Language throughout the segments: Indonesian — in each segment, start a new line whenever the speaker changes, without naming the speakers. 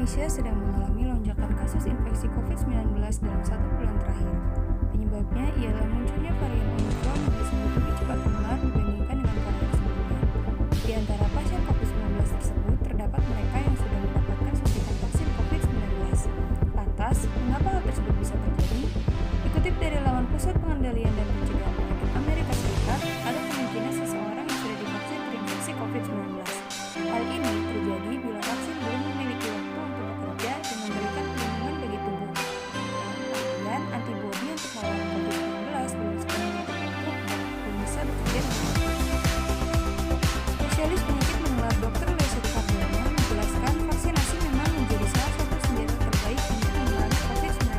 Indonesia sedang mengalami lonjakan kasus infeksi COVID-19 dalam 1 bulan terakhir. Penyebabnya ialah munculnya varian Omicron yang disebut lebih cepat menular dibandingkan dengan varian sebelumnya. Di antara pasien COVID-19 tersebut, terdapat mereka yang sudah mendapatkan suntikan vaksin COVID-19. Lantas, mengapa hal tersebut bisa terjadi? Dikutip dari laman Pusat Pengendalian dan Pencegahan Penyakit Amerika Serikat, ada kemungkinan seseorang yang sudah divaksin terinfeksi COVID-19. Hal ini terjadi bila vaksin belum memiliki waktu untuk bekerja dan memberikan perlindungan bagi tubuh. Kemudian, antibodi untuk melawan COVID-19 belum sepenuhnya terbentuk dan belum bisa bekerja dengan baik. Spesialis penyakit menular Dr. Lucet Cardona menjelaskan vaksinasi memang menjadi salah satu senjata terbaik untuk memerangi COVID-19.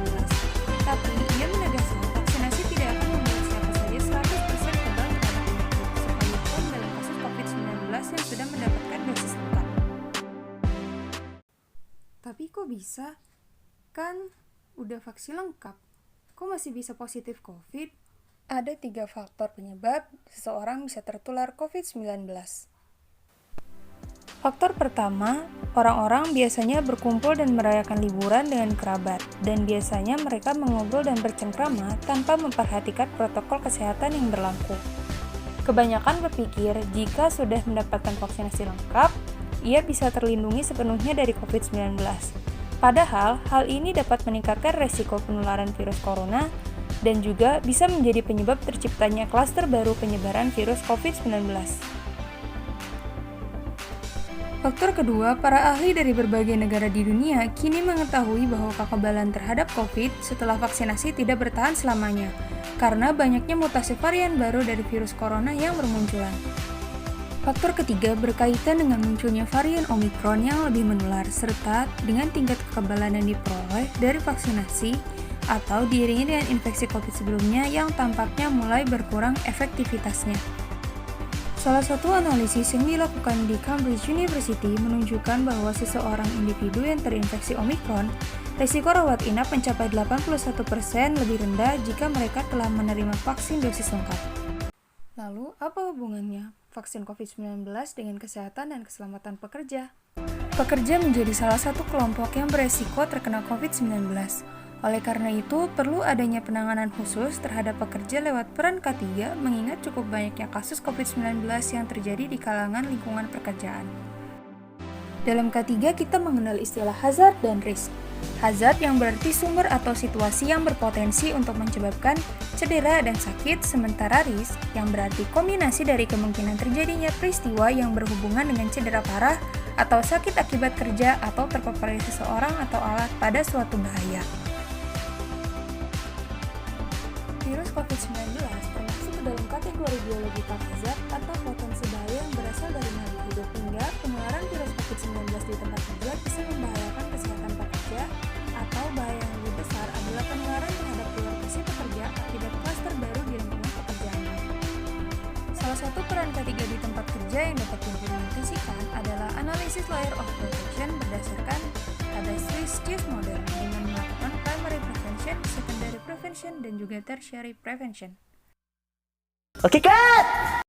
Tapi, ia menegaskan vaksinasi tidak akan membuat siapa saja 100% kebal terhadap penyakit, sekalipun dalam kasus COVID-19 yang sudah mendapatkan dosis lengkap. Tapi kok bisa? Kan udah vaksin lengkap. Kok masih bisa positif COVID? Ada 3 faktor penyebab seseorang bisa tertular COVID-19. Faktor pertama, orang-orang biasanya berkumpul dan merayakan liburan dengan kerabat, dan biasanya mereka mengobrol dan bercengkrama tanpa memperhatikan protokol kesehatan yang berlaku. Kebanyakan berpikir jika sudah mendapatkan vaksinasi lengkap, ia bisa terlindungi sepenuhnya dari COVID-19. Padahal, hal ini dapat meningkatkan resiko penularan virus corona dan juga bisa menjadi penyebab terciptanya klaster baru penyebaran virus COVID-19. Faktor kedua, para ahli dari berbagai negara di dunia kini mengetahui bahwa kekebalan terhadap COVID setelah vaksinasi tidak bertahan selamanya, karena banyaknya mutasi varian baru dari virus corona yang bermunculan. Faktor ketiga berkaitan dengan munculnya varian Omicron yang lebih menular, serta dengan tingkat kekebalan yang diperoleh dari vaksinasi atau diiringi dengan infeksi COVID sebelumnya yang tampaknya mulai berkurang efektivitasnya. Salah satu analisis yang dilakukan di Cambridge University menunjukkan bahwa seseorang individu yang terinfeksi Omicron, risiko rawat inap mencapai 81% lebih rendah jika mereka telah menerima vaksin dosis lengkap. Lalu, apa hubungannya vaksin COVID-19 dengan kesehatan dan keselamatan pekerja? Pekerja menjadi salah satu kelompok yang beresiko terkena COVID-19. Oleh karena itu, perlu adanya penanganan khusus terhadap pekerja lewat peran K3 mengingat cukup banyaknya kasus COVID-19 yang terjadi di kalangan lingkungan pekerjaan. Dalam K3 kita mengenal istilah hazard dan risk. Hazard yang berarti sumber atau situasi yang berpotensi untuk menyebabkan cedera dan sakit, sementara risk yang berarti kombinasi dari kemungkinan terjadinya peristiwa yang berhubungan dengan cedera parah atau sakit akibat kerja atau terpapar seseorang atau alat pada suatu bahaya. Virus COVID-19 termasuk ke dalam kategori biological hazard atau potensi bahaya yang berasal dari makhluk hidup, hingga penularan virus COVID-19 di tempat kerja bisa membahayakan kesehatan pekerja, atau bahaya yang lebih besar adalah penularan terhadap lokasi pekerja akibat klaster baru di lingkungan pekerjaannya. Salah satu peran K3 di tempat kerja yang dapat diimplementasikan adalah analisis layer of protection berdasarkan pada Swiss Cheese Model dengan melakukan primary prevention, secondary prevention, dan juga tertiary prevention.
Oke, Kak!